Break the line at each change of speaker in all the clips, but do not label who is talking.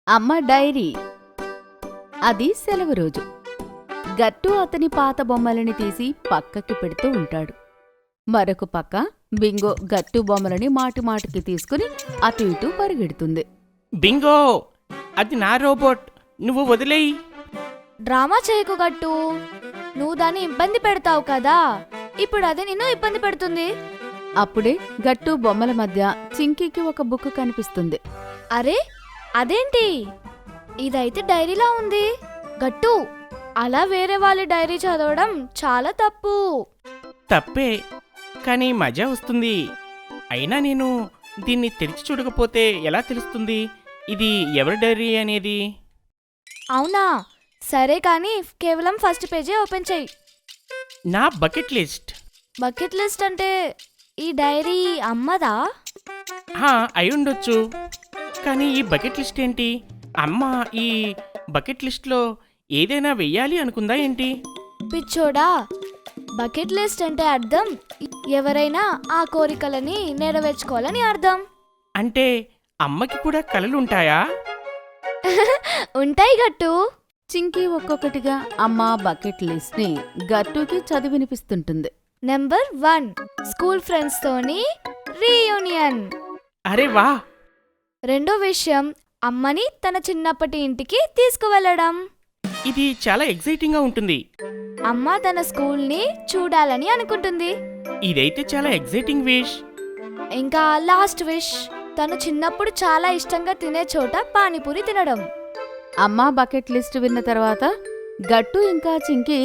అమ్మ డైరీ. అది సెలవు రోజు. గట్టు అతని పాత బొమ్మలని తీసి పక్కకి పెడుతూ ఉంటాడు. మరొక పక్క బింగో గట్టు బొమ్మలని మాటిమాటికి తీసుకుని అటు ఇటు పరిగెడుతుంది.
బింగో, అది నా రోబోట్, నువ్వు వదిలేయి.
డ్రామా చేయకు గట్టు, నువ్వు దాన్ని ఇబ్బంది పెడతావు కదా, ఇప్పుడు అది నిన్ను ఇబ్బంది పెడుతుంది.
అప్పుడే గట్టు బొమ్మల మధ్య చింకీకి ఒక బుక్ కనిపిస్తుంది.
అరే, అదేంటి? ఇదైతే డైరీలా ఉంది. గట్టు, అలా వేరే వాళ్ళ డైరీ చదవడం చాలా తప్పు.
తప్పే, కానీ మజా వస్తుంది. అయినా నేను దీన్ని తెరిచి చూడకపోతే ఎలా తెలుస్తుంది ఇది ఎవరి డైరీ అనేది?
అవునా, సరే కానీ కేవలం ఫస్ట్ పేజే ఓపెన్ చెయ్యి.
నా బకెట్ లిస్ట్.
బకెట్ లిస్ట్ అంటే ఈ డైరీ అమ్మదా?
అయి ఉండొచ్చు, కానీ ఈ బకెట్ లిస్ట్ ఏంటి? అమ్మ ఈ బకెట్ లిస్ట్లో ఏదైనా వెయ్యాలి అనుకుందా ఏంటి?
పిచ్చోడా, బకెట్ లిస్ట్ అంటే అర్థం ఎవరైనా ఆ కోరికలని నెరవేర్చుకోవాలని అర్థం.
అంటే అమ్మకి కూడా కలలుంటాయా?
ఉంటాయి గట్టు.
చింకీ ఒక్కొక్కటిగా అమ్మ బకెట్ లిస్ట్ ని గట్టుకి చదివినిపిస్తుంటుంది.
నెంబర్ 1, స్కూల్ ఫ్రెండ్స్ తోని రీయూనియన్.
అరే వా!
రెండో విషయం, అమ్మని తన చిన్నప్పటి ఇంటికి తీసుకువెళ్ళడం.
ఇది చాలా ఎక్సైటింగ్ గా ఉంటుంది.
అమ్మ తన స్కూల్ని చూడాలని అనుకుంటుంది.
ఇదైతే చాలా ఎక్సైటింగ్ విష్.
ఇంకా లాస్ట్ విష్, తను చిన్నప్పుడు చాలా ఇష్టంగా తినే చోట పానీపూరి తినడం.
అమ్మ బకెట్ లిస్ట్ విన్న తర్వాత గట్టు ఇంకా చింకీ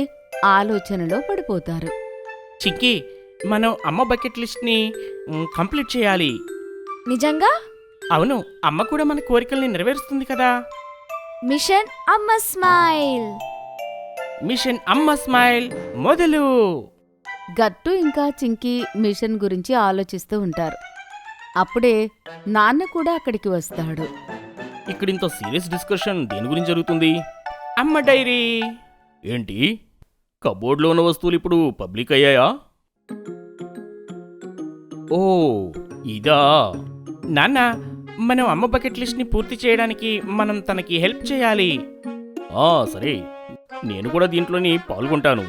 ఆలోచనలో పడిపోతారు.
చిక్కి, మనం అమ్మ బకెట్ లిస్ట్ ని కంప్లీట్ చేయాలి.
నిజంగా?
అవును, అమ్మ కూడా మన కోరికల్ని నెరవేరుస్తుంది కదా.
మిషన్ అమ్మ స్మైల్.
మిషన్ అమ్మ స్మైల్ మొదలు.
గట్టు ఇంకా చింకీ మిషన్ గురించి ఆలోచిస్తూ ఉంటారు. అప్పుడే నాన్న కూడా అక్కడికి వస్తాడు.
ఇక్కడ ఇంత సీరియస్ డిస్కషన్ దేని గురించి జరుగుతుంది? అమ్మ డైరీ ఏంటి? కబోర్డ్లో ఉన్న వస్తువులు ఇప్పుడు పబ్లిక్ అయ్యాయా? ఓ ఇదా? నాన్న, మనం అమ్మ బకెట్ లిస్ట్ని పూర్తి చేయడానికి మనం తనకి హెల్ప్ చేయాలి. సరే, నేను కూడా దీంట్లోని పాల్గొంటాను.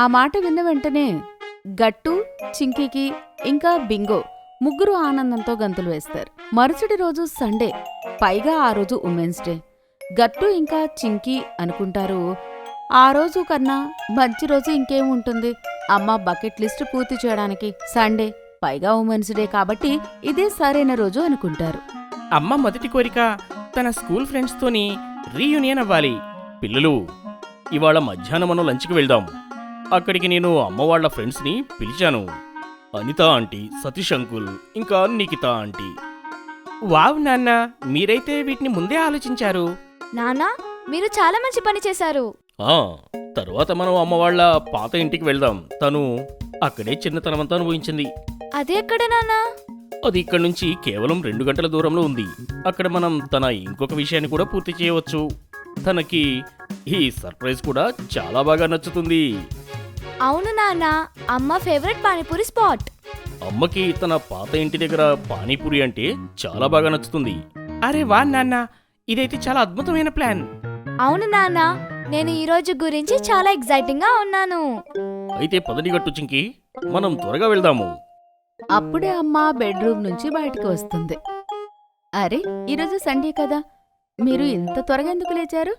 ఆ మాట విన్న వెంటనే గట్టు, చింకీకి ఇంకా బింగో ముగ్గురు ఆనందంతో గంతులు వేస్తారు. మరుసటి రోజు సండే, పైగా ఆ రోజు ఉమెన్స్ డే. గట్టు ఇంకా చింకీ అనుకుంటారు, ఆ రోజు కన్నా మంచి రోజు ఇంకేముంటుంది అమ్మ బకెట్ లిస్ట్ పూర్తి చేయడానికి. సండే, పైగా ఉమెన్స్ డే కాబట్టి ఇదే సరైన రోజు అనుకుంటారు.
అమ్మ మొదటి కోరిక తన స్కూల్ ఫ్రెండ్స్తోని రీయూనియన్ అవ్వాలి. పిల్లలు, ఇవాళ మధ్యాహ్నం మనం లంచ్కి వెళ్దాం. అక్కడికి నేను అమ్మ వాళ్ళ ఫ్రెండ్స్ని పిలిచాను. అనిత ఆంటీ, సతీష్ అంకుల్, ఇంకా నిఖిత ఆంటీ. వావ్ నాన్న, మీరైతే వీటిని ముందే ఆలోచించారు.
నానా, మీరు చాలా మంచి పని చేశారు.
తర్వాత మనం అమ్మ వాళ్ళ పాత ఇంటికి వెళ్దాం. తను అక్కడే చిన్నతనమంతా అనుభవించింది.
అదే ఎక్కడ నాన్నా?
అది ఇక్కడ నుంచి కేవలం 2 గంటల దూరంలో ఉంది. అక్కడ మనం తన ఇంకొక విషయాన్ని కూడా పూర్తి చేయవచ్చు. తనకి ఈ సర్ప్రైజ్ కూడా చాలా బాగా నచ్చుతుంది.
అవును నాన్నా, అమ్మ ఫేవరెట్ పానీపూరి స్పాట్.
అమ్మకి తన పాత ఇంటి దగ్గర పానీపూరి అంటే చాలా బాగా నచ్చుతుంది. అరే వా నాన్న, ఇదైతే చాలా అద్భుతమైన ప్లాన్.
అవును నాన్నా, నేను ఈ రోజు గురించి చాలా ఎక్సైటింగ్ గా ఉన్నాను.
అయితే పదని గట్టు చింకి, మనం త్వరగా వెళ్దాము.
అప్పుడే అమ్మ బెడ్రూమ్ నుంచి బయటకు వస్తుంది. అరే, ఈరోజు సండే కదా, మీరు ఇంత త్వరగా ఎందుకు లేచారు?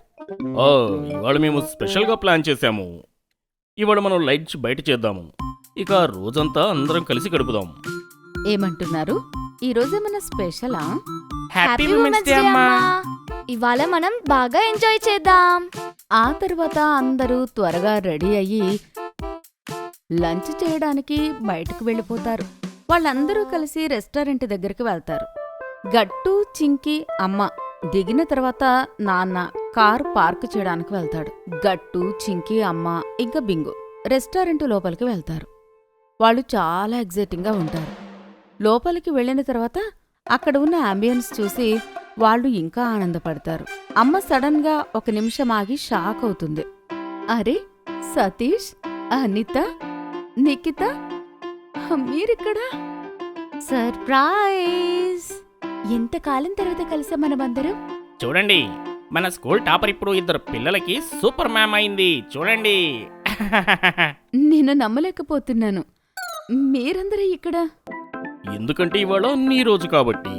ఇవాళ మేము స్పెషల్గా ప్లాన్ చేశాము. ఇవాళ మనం లంచ్ బయట చేద్దాము. ఇక రోజంతా అందరం కలిసి గడుపుదాం.
ఏమంటున్నారు? ఈ రోజేమన్నా స్పెషలా?
హ్యాపీ ఉమెన్స్ డే అమ్మా.
ఇవాళ మనం బాగా ఎంజాయ్ చేద్దాం.
ఆ తర్వాత అందరూ త్వరగా రెడీ అయ్యి లంచ్ చేయడానికి బయటకు వెళ్ళిపోతారు. వాళ్ళందరూ కలిసి రెస్టారెంట్ దగ్గరికి వెళ్తారు. గట్టు, చింకీ, అమ్మ దిగిన తర్వాత నాన్న కారు పార్క్ చేయడానికి వెళ్తాడు. గట్టు, చింకీ, అమ్మ ఇంకా బింగు రెస్టారెంట్ లోపలికి వెళ్తారు. వాళ్ళు చాలా ఎగ్జైటింగ్గా ఉంటారు. లోపలికి వెళ్ళిన తర్వాత అక్కడ ఉన్న అంబియన్స్ చూసి వాళ్ళు ఇంకా ఆనందపడతారు. అమ్మ సడన్ గా 1 నిమిషం ఆగి షాక్ అవుతుంది. అరే, సతీష్, అనిత, నిఖిత, మీరిక్కడా? సర్ప్రైజ్! ఎంతకాలం తర్వాత కలిసాం మనమందరం.
చూడండి, మన స్కూల్ టాపర్ ఇప్పుడు ఇద్దరు పిల్లలకి సూపర్ మ్యామ్ అయింది చూడండి.
నేను నమ్మలేకపోతున్నాను. మీరందరూ ఇక్కడ.
ఎందుకంటే ఇవాళ నీ రోజు కాబట్టి.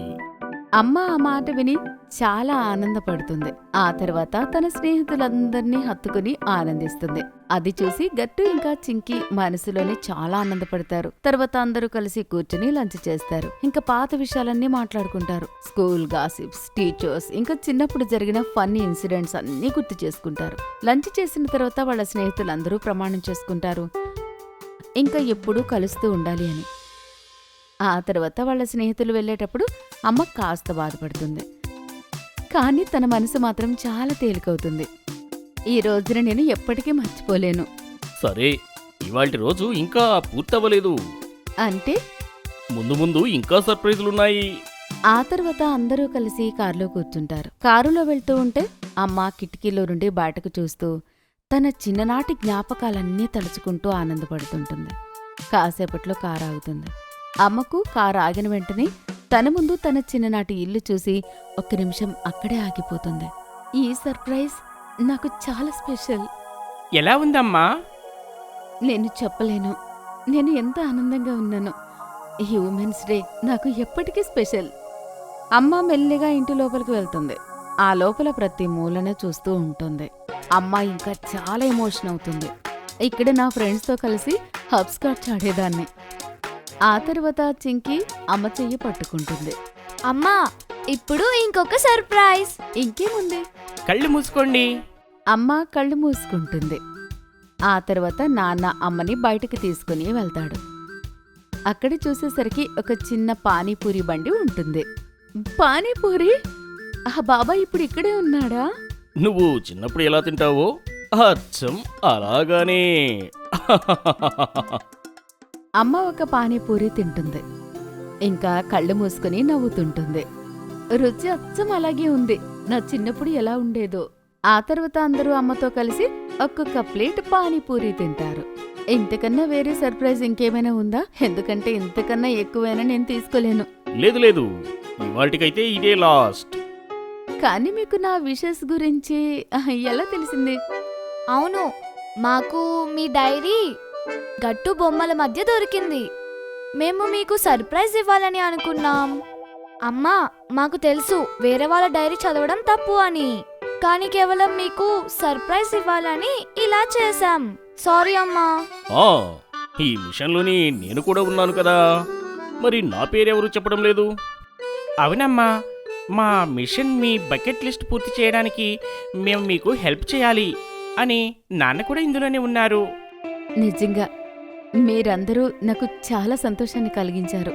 అమ్మ ఆ మాట విని చాలా ఆనందపడుతుంది. ఆ తర్వాత తన స్నేహితులందర్నీ హత్తుకుని ఆనందిస్తుంది. అది చూసి గట్టు ఇంకా చింకి మనసులోనే చాలా ఆనందపడతారు. తర్వాత అందరూ కలిసి కూర్చుని లంచ్ చేస్తారు. ఇంకా పాత విషయాలన్నీ మాట్లాడుకుంటారు. స్కూల్ గాసిప్స్, టీచర్స్, ఇంకా చిన్నప్పుడు జరిగిన ఫన్నీ ఇన్సిడెంట్స్ అన్నీ గుర్తు చేసుకుంటారు. లంచ్ చేసిన తర్వాత వాళ్ళ స్నేహితులందరూ ప్రమాణం చేసుకుంటారు ఇంకా ఎప్పుడూ కలుస్తూ ఉండాలి అని. ఆ తర్వాత వాళ్ళ స్నేహితులు వెళ్ళేటప్పుడు అమ్మ కాస్త బాధపడుతుంది. కానీ తన మనసు మాత్రం చాలా తేలికవుతుంది. ఈ రోజున నేను ఎప్పటికీ మర్చిపోలేను.
సరే, ఇవాల్టి రోజు ఇంకా పూర్తవ్వలేదు.
అంటే
ముందు ముందు ఇంకా సర్ప్రైజులున్నాయి.
ఆ తర్వాత అందరూ కలిసి కారులో కూర్చుంటారు. కారులో వెళ్తూ ఉంటే అమ్మ కిటికీలో నుండి బయటకు చూస్తూ తన చిన్ననాటి జ్ఞాపకాలన్నీ తలుచుకుంటూ ఆనందపడుతుంటుంది. కాసేపట్లో కారు ఆగుతుంది. అమ్మకు కారు ఆగిన వెంటనే తన ముందు తన చిన్ననాటి ఇల్లు చూసి ఒక్క నిమిషం అక్కడే ఆగిపోతుంది. ఈ సర్ప్రైజ్ నాకు చాలా స్పెషల్.
ఎలా ఉందమ్మా?
నేను చెప్పలేను. నేను ఎంత ఆనందంగా ఉన్నానో. ఈ ఉమెన్స్ డే నాకు ఎప్పటికీ స్పెషల్. అమ్మ మెల్లిగా ఇంటి లోపలికి వెళ్తుంది. ఆ లోపల ప్రతి మూలన చూస్తూ ఉంటుంది. అమ్మ ఇంకా చాలా ఎమోషన్ అవుతుంది. ఇక్కడ నా ఫ్రెండ్స్తో కలిసి హబ్స్కాచ్ ఆడేదాన్ని. ఆ తర్వాత చింకి అమ్మ చెయ్యి పట్టుకుంటుంది.
అమ్మా, ఇప్పుడు ఇంకొక సర్ప్రైజ్.
ఇంకేముంది?
కళ్ళు మూసుకోండి.
అమ్మ కళ్ళు మూసుకుంటుంది. ఆ తర్వాత నాన్న అమ్మని బయటికి తీసుకుని వెళ్తాడు. అక్కడ చూసేసరికి ఒక చిన్న పానీపూరి బండి ఉంటుంది. పానీపూరి? ఆ బాబాయ్ ఇప్పుడు ఇక్కడే ఉన్నాడా?
నువ్వు చిన్నప్పుడు ఎలా తింటావో అచ్చం అలాగానే.
అమ్మ ఒక పానీపూరి తింటుంది. ఇంకా కళ్ళు మూసుకుని నవ్వుతుంటుంది. రుచి అచ్చం అలాగే ఉంది. నా చిన్నప్పుడు ఎలా ఉండేదో. ఆ తర్వాత అందరూ అమ్మతో కలిసి ఒక్కొక్క ప్లేట్ పానీపూరి తింటారు. ఇంతకన్నా వేరే సర్ప్రైజ్ ఇంకేమైనా ఉందా? ఎందుకంటే ఇంతకన్నా ఎక్కువైనా నేను తీసుకోలేను.
లేదు లేదు, ఇవాల్టికైతే ఇదే లాస్ట్.
కానీ మీకు నా విషెస్ గురించి ఎలా తెలిసింది?
అవును, మాకు మీ డైరీ గట్టు బొమ్మల మధ్య దొరికింది. మేము మీకు సర్ప్రైజ్ ఇవ్వాలని అనుకున్నాం. అమ్మా, మాకు తెలుసు వేరే వాళ్ళ డైరీ చదవడం తప్పు అని, కానీ కేవలం మీకు సర్ప్రైజ్ ఇవ్వాలని ఇలా చేశాం. సారీ అమ్మా.
ఆ, ఈ మిషన్లోని నేను కూడా ఉన్నాను కదా, మరి నా పేరెవరు చెప్పడం లేదు? అవునమ్మా, మా మిషన్ మీ బకెట్ లిస్ట్ పూర్తి చేయడానికి మేము మీకు హెల్ప్ చేయాలి అని నాన్న కూడా ఇందులోనే ఉన్నారు.
నిజంగా మీరందరూ నాకు చాలా సంతోషాన్ని కలిగించారు.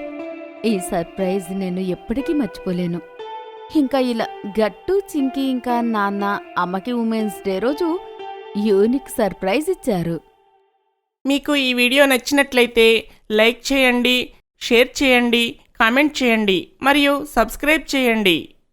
ఈ సర్ప్రైజ్ నేను ఎప్పటికీ మర్చిపోలేను. ఇంకా ఇలా గట్టు, చింకి ఇంకా నాన్న అమ్మకి ఉమెన్స్ డే రోజు యూనిక్ సర్ప్రైజ్ ఇచ్చారు.
మీకు ఈ వీడియో నచ్చినట్లయితే లైక్ చేయండి, షేర్ చేయండి, కామెంట్ చేయండి మరియు సబ్స్క్రైబ్ చేయండి.